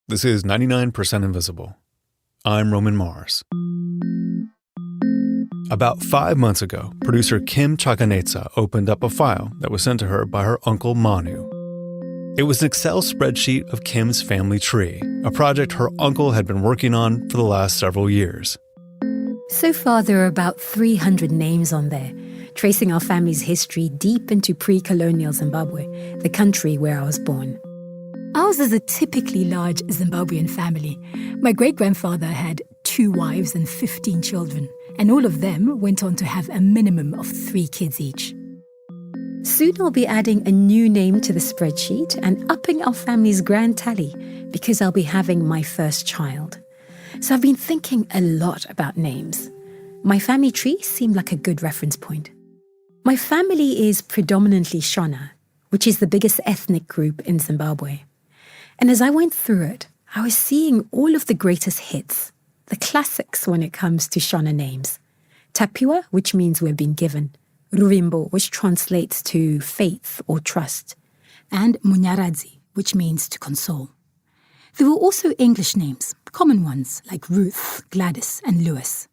This is 99% Invisible. I'm Roman Mars. About 5 months ago, producer Kim Chakanetsa opened up a file that was sent to her by her uncle Manu. It was an Excel spreadsheet of Kim's family tree, a project her uncle had been working on for the last several years. So far, there are about 300 names on there, tracing our family's history deep into pre-colonial Zimbabwe, the country where I was born. Ours is a typically large Zimbabwean family. My great-grandfather had 2 wives and 15 children, and all of them went on to have a minimum of 3 kids each. Soon I'll be adding a new name to the spreadsheet and upping our family's grand tally because I'll be having my first child. So I've been thinking a lot about names. My family tree seemed like a good reference point. My family is predominantly Shona, which is the biggest ethnic group in Zimbabwe. And as I went through it, I was seeing all of the greatest hits, the classics when it comes to Shona names. Tapiwa, which means we've been given. Ruvimbo, which translates to faith or trust. And Munyaradzi, which means to console. There were also English names, common ones like Ruth, Gladys, and Lewis.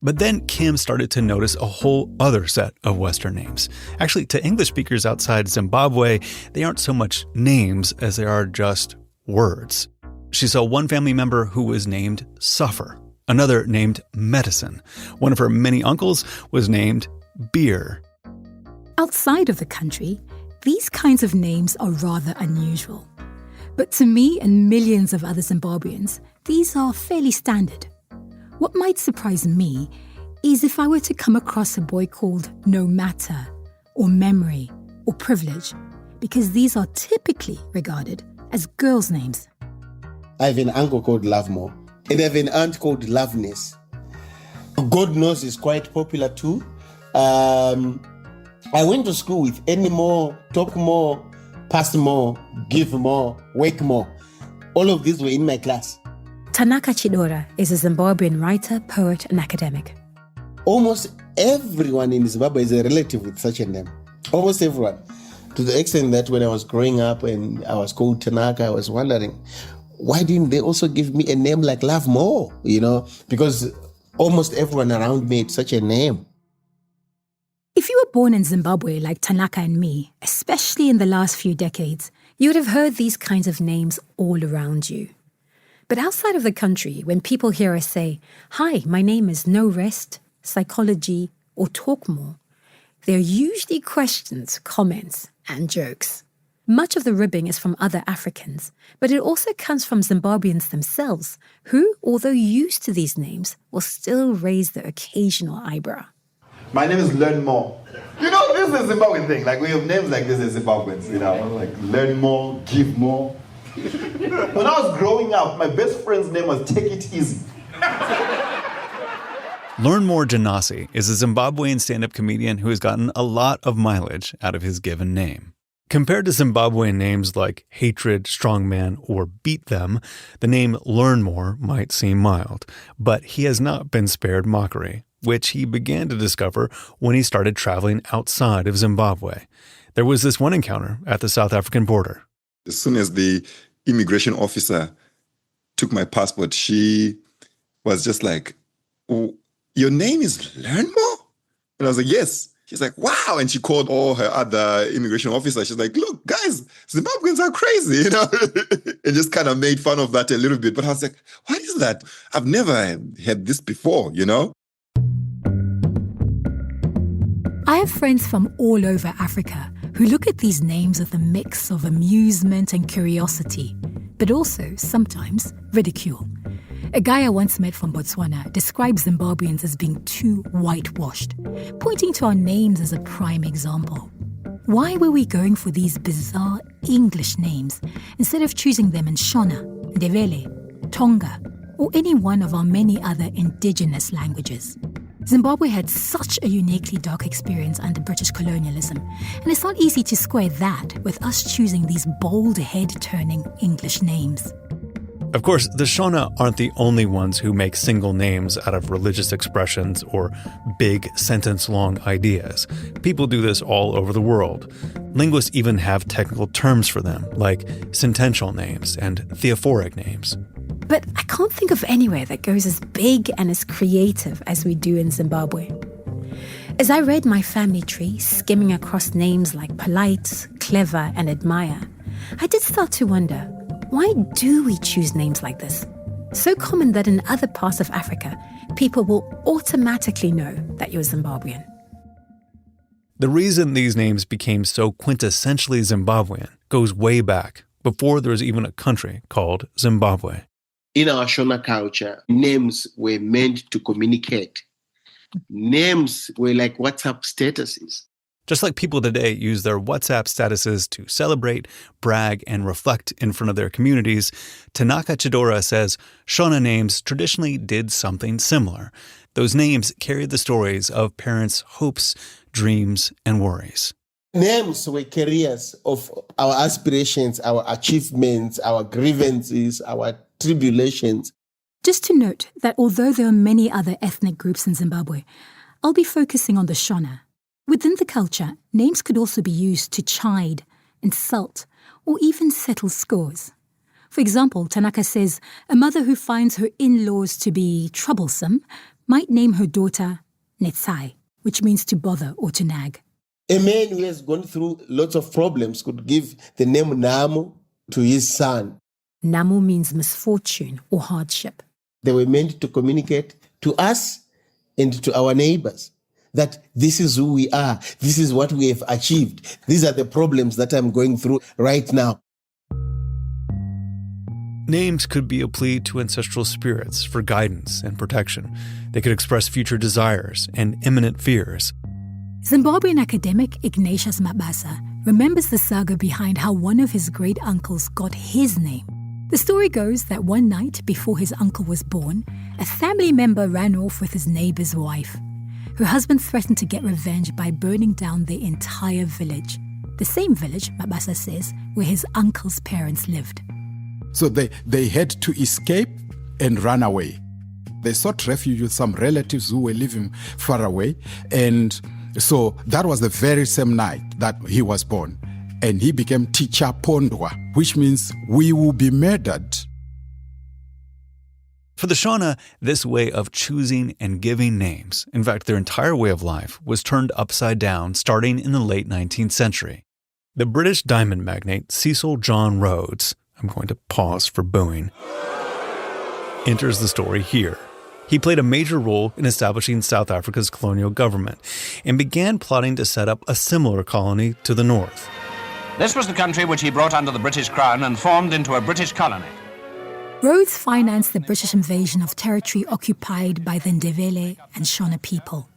But then Kim started to notice a whole other set of Western names. Actually, to English speakers outside Zimbabwe, they aren't so much names as they are just words. She saw one family member who was named Suffer, another named Medicine. One of her many uncles was named Beer. Outside of the country, these kinds of names are rather unusual. But to me and millions of other Zimbabweans, these are fairly standard. What might surprise me is if I were to come across a boy called No Matter, or Memory, or Privilege, because these are typically regarded as girls' names. I have an uncle called Lovemore, and I have an aunt called Loveness. God knows is quite popular too. I went to school with Any More, Talk More, Pass More, Give More, Wake More. All of these were in my class. Tanaka Chidora is a Zimbabwean writer, poet, and academic. Almost everyone in Zimbabwe is a relative with such a name. Almost everyone. To the extent that when I was growing up and I was called Tanaka, I was wondering, why didn't they also give me a name like Love More? Because almost everyone around me had such a name. If you were born in Zimbabwe like Tanaka and me, especially in the last few decades, you would have heard these kinds of names all around you. But outside of the country, when people hear us say, "Hi, my name is No Rest, Psychology, or Talk More," they're usually questions, comments, and jokes. Much of the ribbing is from other Africans, but it also comes from Zimbabweans themselves, who, although used to these names, will still raise the occasional eyebrow. My name is Learn More. This is a Zimbabwean thing. Like, we have names like this as Zimbabweans, like Learn More, Give More. When I was growing up, my best friend's name was Take It Easy. Learn More Janasi is a Zimbabwean stand-up comedian who has gotten a lot of mileage out of his given name. Compared to Zimbabwean names like Hatred, Strongman, or Beat Them, the name Learn More might seem mild, but he has not been spared mockery, which he began to discover when he started traveling outside of Zimbabwe. There was this one encounter at the South African border. As soon as the immigration officer took my passport, she was just like, "Oh, your name is Learn More?" And I was like, "Yes." She's like, "Wow." And she called all her other immigration officers. She's like, "Look, guys, Zimbabweans are crazy," and just kind of made fun of that a little bit. But I was like, what is that? I've never had this before, I have friends from all over Africa who look at these names with a mix of amusement and curiosity, but also, sometimes, ridicule. A guy I once met from Botswana describes Zimbabweans as being too whitewashed, pointing to our names as a prime example. Why were we going for these bizarre English names instead of choosing them in Shona, Ndebele, Tonga, or any one of our many other indigenous languages? Zimbabwe had such a uniquely dark experience under British colonialism, and it's not easy to square that with us choosing these bold head-turning English names. Of course, the Shona aren't the only ones who make single names out of religious expressions or big sentence-long ideas. People do this all over the world. Linguists even have technical terms for them, like sentential names and theophoric names. But I can't think of anywhere that goes as big and as creative as we do in Zimbabwe. As I read my family tree, skimming across names like polite, clever, and admire, I did start to wonder, why do we choose names like this? So common that in other parts of Africa, people will automatically know that you're Zimbabwean. The reason these names became so quintessentially Zimbabwean goes way back, before there was even a country called Zimbabwe. In our Shona culture, names were meant to communicate. Names were like WhatsApp statuses. Just like people today use their WhatsApp statuses to celebrate, brag, and reflect in front of their communities, Tanaka Chidora says Shona names traditionally did something similar. Those names carried the stories of parents' hopes, dreams, and worries. Names were carriers of our aspirations, our achievements, our grievances, our tribulations. Just to note that although there are many other ethnic groups in Zimbabwe, I'll be focusing on the Shona. Within the culture, names could also be used to chide, insult, or even settle scores. For example, Tanaka says a mother who finds her in-laws to be troublesome might name her daughter Netsai, which means to bother or to nag. A man who has gone through lots of problems could give the name Namu to his son. Namu means misfortune or hardship. They were meant to communicate to us and to our neighbors that this is who we are, this is what we have achieved, these are the problems that I'm going through right now. Names could be a plea to ancestral spirits for guidance and protection. They could express future desires and imminent fears. Zimbabwean academic Ignatius Mabasa remembers the saga behind how one of his great-uncles got his name. The story goes that one night before his uncle was born, a family member ran off with his neighbor's wife. Her husband threatened to get revenge by burning down the entire village. The same village, Mabasa says, where his uncle's parents lived. So they had to escape and run away. They sought refuge with some relatives who were living far away. And so that was the very same night that he was born. And he became Ticha Pondwa, which means we will be murdered. For the Shona, this way of choosing and giving names, in fact, their entire way of life, was turned upside down starting in the late 19th century. The British diamond magnate Cecil John Rhodes, I'm going to pause for booing, enters the story here. He played a major role in establishing South Africa's colonial government and began plotting to set up a similar colony to the north. This was the country which he brought under the British Crown and formed into a British colony. Rhodes financed the British invasion of territory occupied by the Ndebele and Shona people,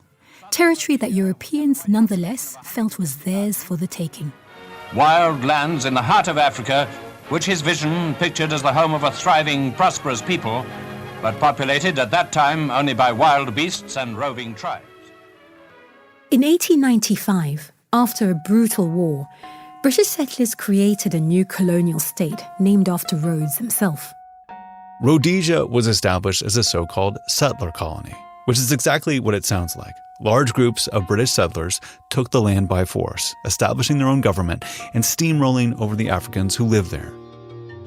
territory that Europeans nonetheless felt was theirs for the taking. Wild lands in the heart of Africa, which his vision pictured as the home of a thriving, prosperous people, but populated at that time only by wild beasts and roving tribes. In 1895, after a brutal war, British settlers created a new colonial state named after Rhodes himself. Rhodesia was established as a so-called settler colony, which is exactly what it sounds like. Large groups of British settlers took the land by force, establishing their own government and steamrolling over the Africans who lived there.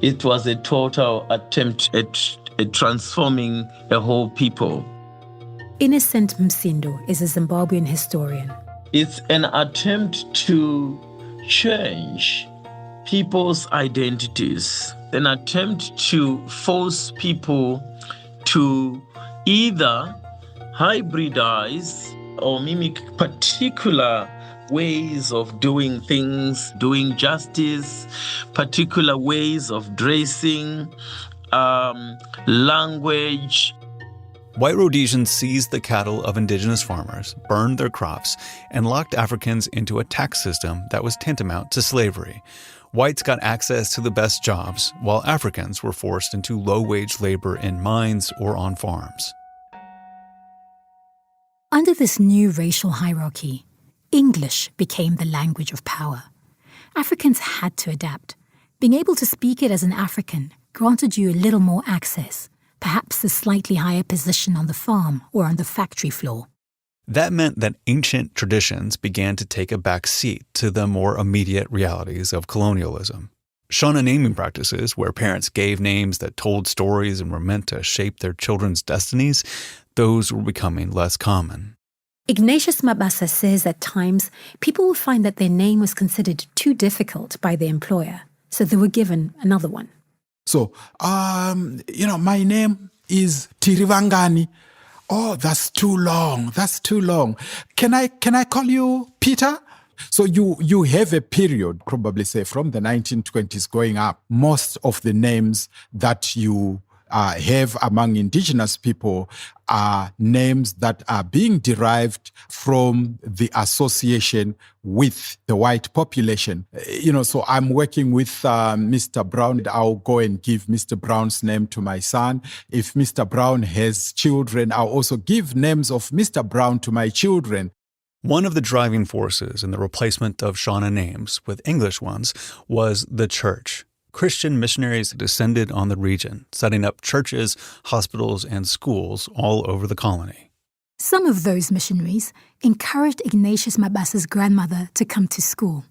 It was a total attempt at transforming a whole people. Innocent Msindo is a Zimbabwean historian. It's an attempt to change people's identities, an attempt to force people to either hybridize or mimic particular ways of doing things, doing justice, particular ways of dressing, language. White Rhodesians seized the cattle of indigenous farmers, burned their crops, and locked Africans into a tax system that was tantamount to slavery. Whites got access to the best jobs, while Africans were forced into low-wage labor in mines or on farms. Under this new racial hierarchy, English became the language of power. Africans had to adapt. Being able to speak it as an African granted you a little more access, perhaps a slightly higher position on the farm or on the factory floor. That meant that ancient traditions began to take a back seat to the more immediate realities of colonialism. Shona naming practices, where parents gave names that told stories and were meant to shape their children's destinies, those were becoming less common. Ignatius Mabasa says at times people would find that their name was considered too difficult by their employer, so they were given another one. So, my name is Tirivangani. Oh, that's too long. That's too long. Can I call you Peter? So you have a period, probably say from the 1920s going up. Most of the names that you have among indigenous people are names that are being derived from the association with the white population. So I'm working with Mr. Brown. I'll go and give Mr. Brown's name to my son. If Mr. Brown has children, I'll also give names of Mr. Brown to my children. One of the driving forces in the replacement of Shona names with English ones was the church. Christian missionaries descended on the region, setting up churches, hospitals, and schools all over the colony. Some of those missionaries encouraged Ignatius Mabasa's grandmother to come to school.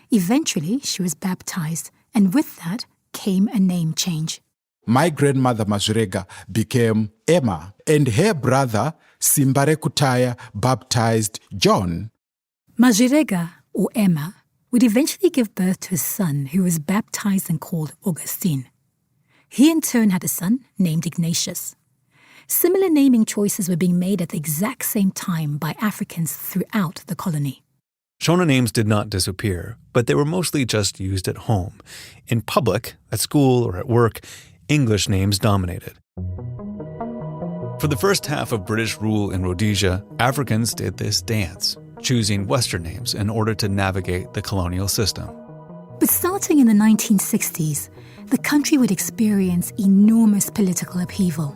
Eventually, she was baptized, and with that came a name change. My grandmother Mazurega became Emma, and her brother Simbare Kutaya baptized John. Mazurega, or Emma, would eventually give birth to a son who was baptized and called Augustine. He in turn had a son named Ignatius. Similar naming choices were being made at the exact same time by Africans throughout the colony. Shona names did not disappear, but they were mostly just used at home. In public, at school or at work, English names dominated. For the first half of British rule in Rhodesia, Africans did this dance, choosing Western names in order to navigate the colonial system. But starting in the 1960s, the country would experience enormous political upheaval.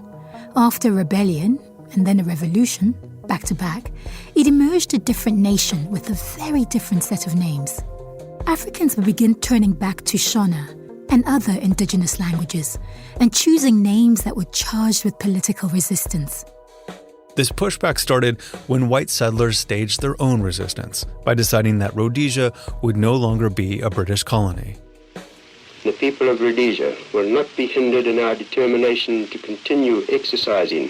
After a rebellion, and then a revolution, back to back, it emerged a different nation with a very different set of names. Africans would begin turning back to Shona and other indigenous languages, and choosing names that were charged with political resistance. This pushback started when white settlers staged their own resistance by deciding that Rhodesia would no longer be a British colony. The people of Rhodesia will not be hindered in our determination to continue exercising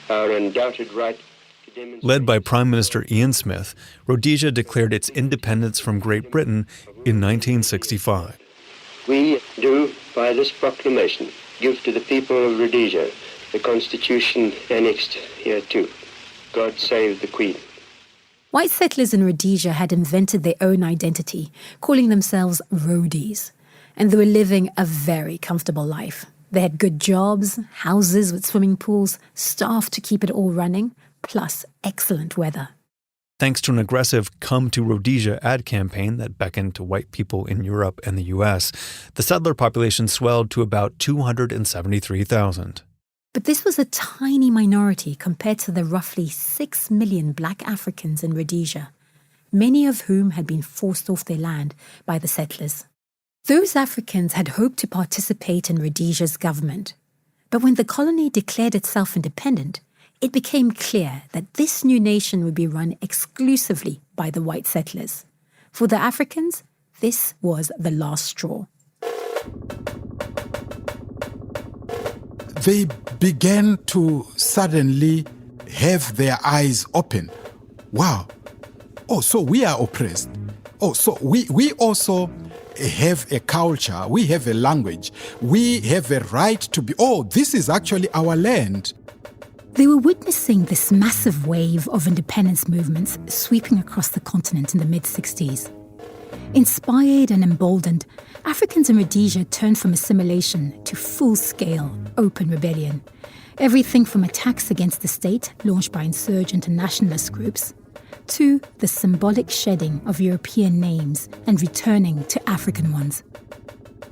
our undoubted right to demonstrate. Led by Prime Minister Ian Smith, Rhodesia declared its independence from Great Britain in 1965. We do, by this proclamation, give to the people of Rhodesia the Constitution annexed hereto. God save the Queen. White settlers in Rhodesia had invented their own identity, calling themselves Rhodies, and they were living a very comfortable life. They had good jobs, houses with swimming pools, staff to keep it all running, plus excellent weather. Thanks to an aggressive Come to Rhodesia ad campaign that beckoned to white people in Europe and the U.S., the settler population swelled to about 273,000. But this was a tiny minority compared to the roughly 6 million black Africans in Rhodesia, many of whom had been forced off their land by the settlers. Those Africans had hoped to participate in Rhodesia's government. But when the colony declared itself independent, it became clear that this new nation would be run exclusively by the white settlers. For the Africans, this was the last straw. They began to suddenly have their eyes open. Wow. Oh, so we are oppressed. Oh, so we also have a culture. We have a language. We have a right to be, this is actually our land. They were witnessing this massive wave of independence movements sweeping across the continent in the mid-60s. Inspired and emboldened, Africans in Rhodesia turned from assimilation to full-scale, open rebellion. Everything from attacks against the state, launched by insurgent and nationalist groups, to the symbolic shedding of European names and returning to African ones.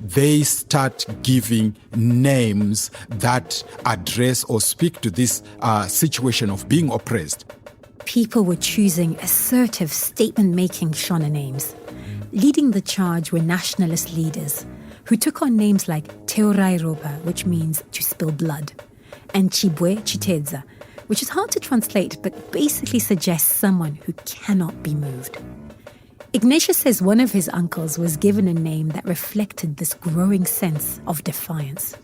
They start giving names that address or speak to this situation of being oppressed. People were choosing assertive, statement-making Shona names. Leading the charge were nationalist leaders who took on names like Keorairoba, which means to spill blood, and Chibwe Chitedza, which is hard to translate but basically suggests someone who cannot be moved. Ignatius says one of his uncles was given a name that reflected this growing sense of defiance.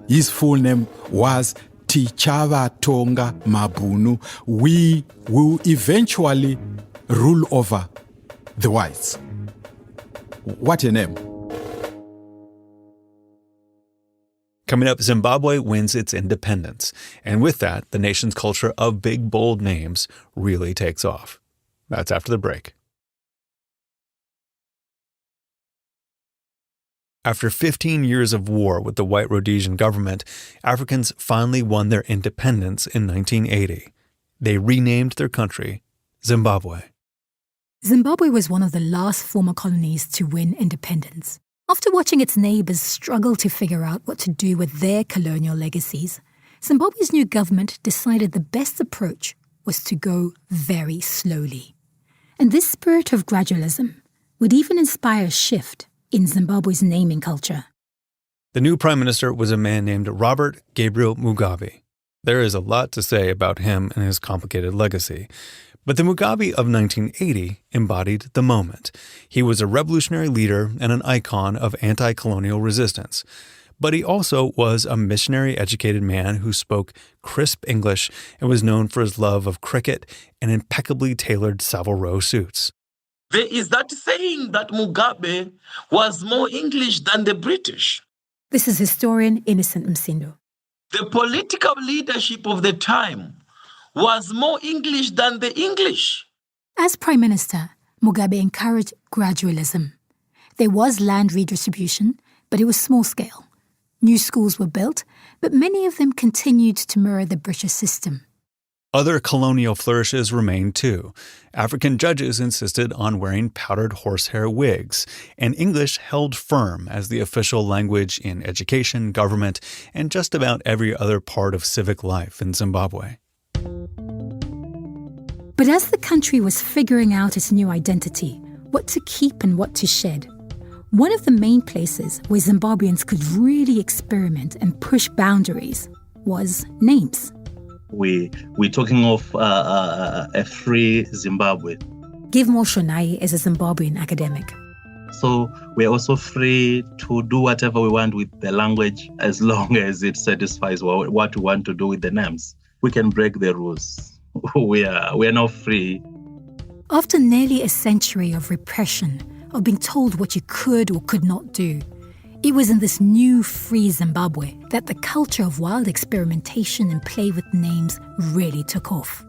His full name was Tichava Tonga Mabunu. We will eventually rule over the whites. What a name. Coming up, Zimbabwe wins its independence. And with that, the nation's culture of big, bold names really takes off. That's after the break. After 15 years of war with the white Rhodesian government, Africans finally won their independence in 1980. They renamed their country Zimbabwe. Zimbabwe was one of the last former colonies to win independence. After watching its neighbors struggle to figure out what to do with their colonial legacies, Zimbabwe's new government decided the best approach was to go very slowly. And this spirit of gradualism would even inspire a shift in Zimbabwe's naming culture. The new prime minister was a man named Robert Gabriel Mugabe. There is a lot to say about him and his complicated legacy. But the Mugabe of 1980 embodied the moment. He was a revolutionary leader and an icon of anti-colonial resistance. But he also was a missionary-educated man who spoke crisp English and was known for his love of cricket and impeccably tailored Savile Row suits. There is that saying that Mugabe was more English than the British. This is historian Innocent Msindo. The political leadership of the time was more English than the English. As Prime Minister, Mugabe encouraged gradualism. There was land redistribution, but it was small scale. New schools were built, but many of them continued to mirror the British system. Other colonial flourishes remained too. African judges insisted on wearing powdered horsehair wigs, and English held firm as the official language in education, government, and just about every other part of civic life in Zimbabwe. But as the country was figuring out its new identity, what to keep and what to shed, one of the main places where Zimbabweans could really experiment and push boundaries was names. We're talking of a free Zimbabwe. Givemore Shona is a Zimbabwean academic. So we're also free to do whatever we want with the language as long as it satisfies what we want to do with the names. We can break the rules. We are now free. After nearly a century of repression, of being told what you could or could not do, it was in this new free Zimbabwe that the culture of wild experimentation and play with names really took off.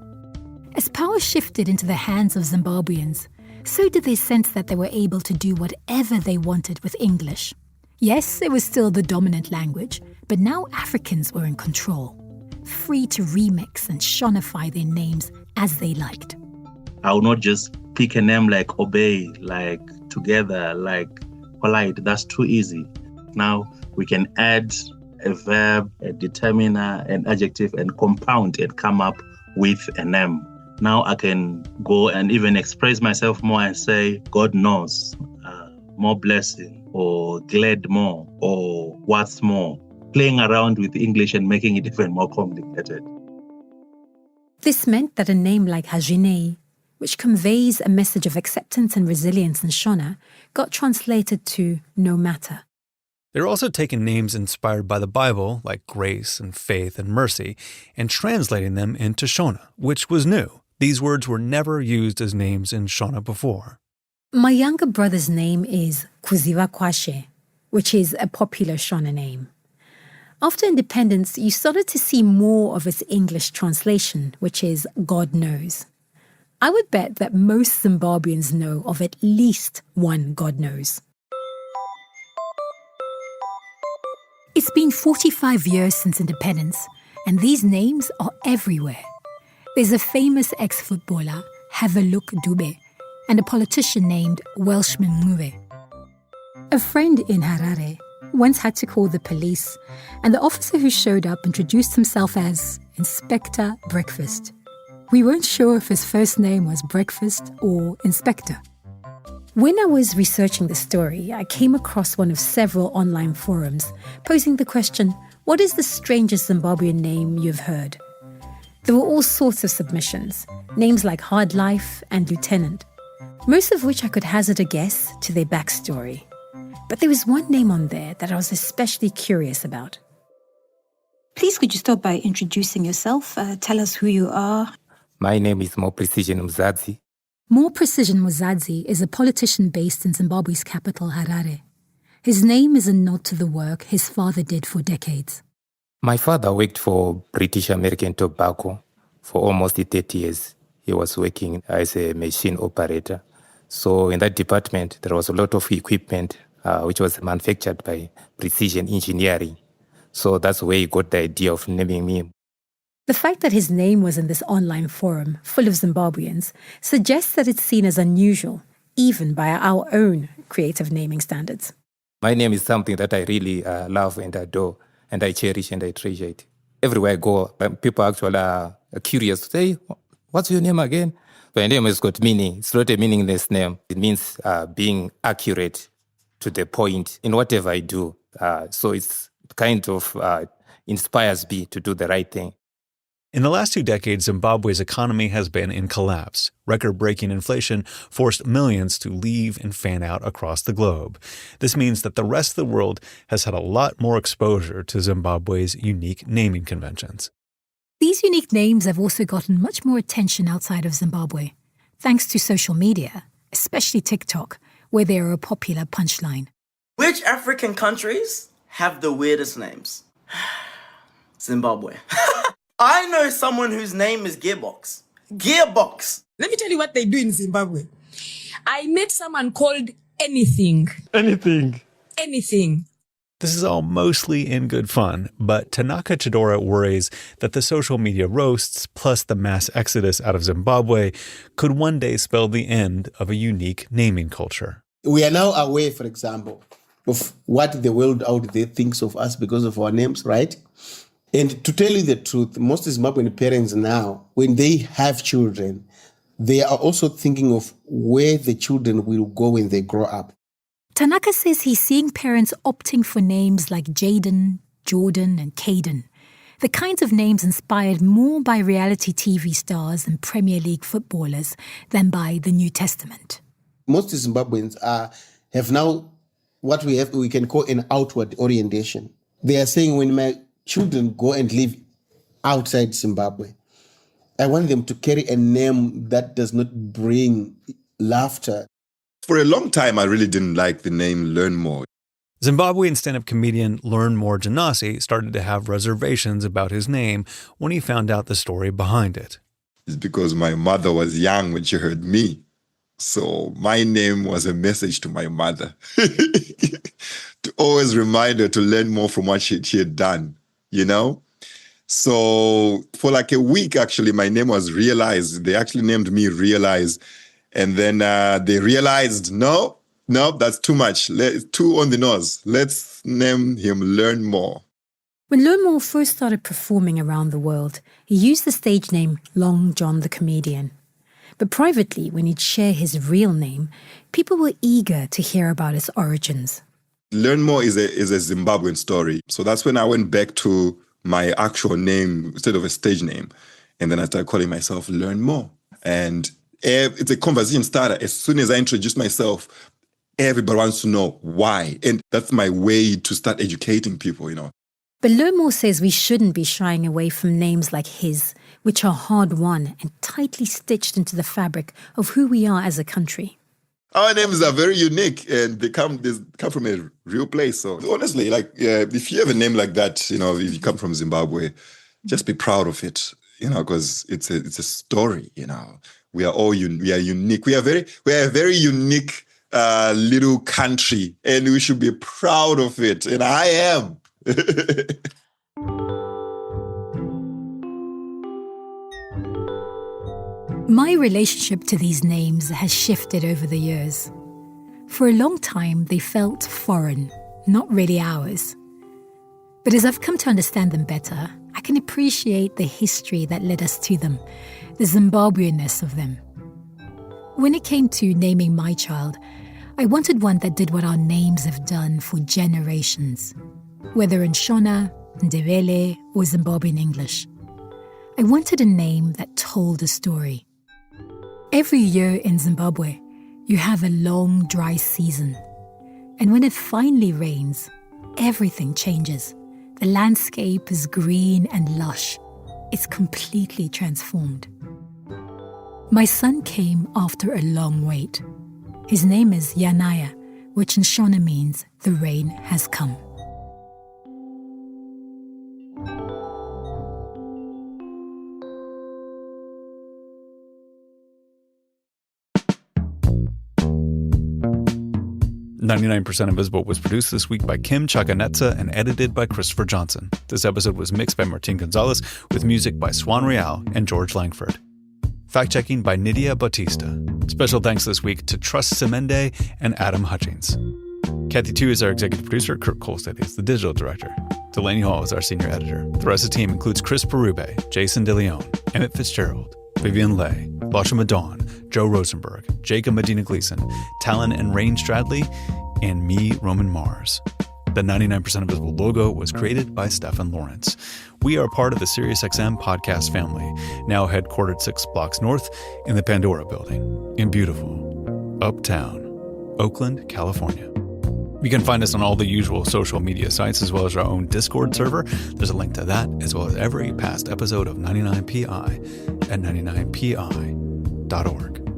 As power shifted into the hands of Zimbabweans, so did they sense that they were able to do whatever they wanted with English. Yes, it was still the dominant language, but now Africans were in control, free to remix and Shonify their names as they liked. I will not just pick a name like Obey, like Together, like Polite. That's too easy. Now we can add a verb, a determiner, an adjective, and compound and come up with a name. Now I can go and even express myself more and say, God knows, more blessing, or glad more, or what's more. Playing around with English and making it even more complicated. This meant that a name like Hajine, which conveys a message of acceptance and resilience in Shona, got translated to no matter. They're also taking names inspired by the Bible, like grace and faith and mercy, and translating them into Shona, which was new. These words were never used as names in Shona before. My younger brother's name is Kuziva Kwashe, which is a popular Shona name. After independence, you started to see more of its English translation, which is God knows. I would bet that most Zimbabweans know of at least one God knows. It's been 45 years since independence, and these names are everywhere. There's a famous ex-footballer, Havelook Dube, and a politician named Welshman Ngube. A friend in Harare once had to call the police, and the officer who showed up introduced himself as Inspector Breakfast. We weren't sure if his first name was Breakfast or Inspector. When I was researching the story, I came across one of several online forums posing the question, what is the strangest Zimbabwean name you've heard? There were all sorts of submissions, names like Hard Life and Lieutenant, most of which I could hazard a guess to their backstory. But there was one name on there that I was especially curious about. Please could you start by introducing yourself? Tell us who you are. My name is More Precision Mzadzi. More Precision Mzadzi is a politician based in Zimbabwe's capital, Harare. His name is a nod to the work his father did for decades. My father worked for British American Tobacco for almost 30 years. He was working as a machine operator. So in that department, there was a lot of equipment which was manufactured by Precision Engineering. So that's where he got the idea of naming me. The fact that his name was in this online forum full of Zimbabweans suggests that it's seen as unusual, even by our own creative naming standards. My name is something that I really love and adore, and I cherish and I treasure it. Everywhere I go, people actually are curious to say, what's your name again? My name has got meaning. It's not a meaningless name. It means being accurate to the point in whatever I do. So it's kind of inspires me to do the right thing. In the last 2 decades, Zimbabwe's economy has been in collapse. Record-breaking inflation forced millions to leave and fan out across the globe. This means that the rest of the world has had a lot more exposure to Zimbabwe's unique naming conventions. These unique names have also gotten much more attention outside of Zimbabwe, thanks to social media, especially TikTok, where they are a popular punchline. Which African countries have the weirdest names? Zimbabwe. I know someone whose name is Gearbox. Gearbox! Let me tell you what they do in Zimbabwe. I met someone called Anything. Anything. Anything. This is all mostly in good fun, but Tanaka Chidora worries that the social media roasts plus the mass exodus out of Zimbabwe could one day spell the end of a unique naming culture. We are now aware, for example, of what the world out there thinks of us because of our names, right? And to tell you the truth, most Zimbabwean parents now, when they have children, they are also thinking of where the children will go when they grow up. Tanaka says he's seeing parents opting for names like Jaden, Jordan, and Caden, the kinds of names inspired more by reality TV stars and Premier League footballers than by the New Testament. Most Zimbabweans have now what we can call an outward orientation. They are saying, when my children go and live outside Zimbabwe, I want them to carry a name that does not bring laughter. For a long time, I really didn't like the name Learn More. Zimbabwean stand-up comedian Learn More Janasi started to have reservations about his name when he found out the story behind it. It's because my mother was young when she heard me. So my name was a message to my mother to always remind her to learn more from what she had done, you know? So for like a week, actually, my name was Realize. They actually named me Realize. And then they realized, no, that's too much. Too on the nose. Let's name him Learn More. When Learn More first started performing around the world, he used the stage name Long John the Comedian. But privately, when he'd share his real name, people were eager to hear about its origins. Learn More is a Zimbabwean story. So that's when I went back to my actual name instead of a stage name. And then I started calling myself Learn More. And it's a conversation starter. As soon as I introduce myself, everybody wants to know why. And that's my way to start educating people, you know. But Learn More says we shouldn't be shying away from names like his, which are hard-won and tightly stitched into the fabric of who we are as a country. Our names are very unique, and they come from a real place. So honestly, like if you have a name like that, you know, if you come from Zimbabwe, just be proud of it, you know, because it's a story, you know. We are all we are unique. We are a very unique little country, and we should be proud of it. And I am. My relationship to these names has shifted over the years. For a long time, they felt foreign, not really ours. But as I've come to understand them better, I can appreciate the history that led us to them, the Zimbabweanness of them. When it came to naming my child, I wanted one that did what our names have done for generations, whether in Shona, Ndebele, or Zimbabwean English. I wanted a name that told a story. Every year in Zimbabwe, you have a long, dry season. And when it finally rains, everything changes. The landscape is green and lush. It's completely transformed. My son came after a long wait. His name is Yanaya, which in Shona means the rain has come. "99% Invisible" was produced this week by Kim Chakanetsa and edited by Christopher Johnson. This episode was mixed by Martin Gonzalez with music by Swan Real and George Langford. Fact-checking by Nydia Bautista. Special thanks this week to Trust Semende and Adam Hutchings. Kathy Tu is our executive producer. Kurt Kolstad is the digital director. Delaney Hall is our senior editor. The rest of the team includes Chris Berube, Jason DeLeon, Emmett Fitzgerald, Vivian Leigh, Lashima Dawn, Joe Rosenberg, Jacob Medina Gleason, Talon and Rain Stradley, and me, Roman Mars. The 99% Invisible logo was created by Stefan Lawrence. We are part of the SiriusXM podcast family, now headquartered 6 blocks north in the Pandora building in beautiful Uptown, Oakland, California. You can find us on all the usual social media sites as well as our own Discord server. There's a link to that as well as every past episode of 99PI at 99pi.org.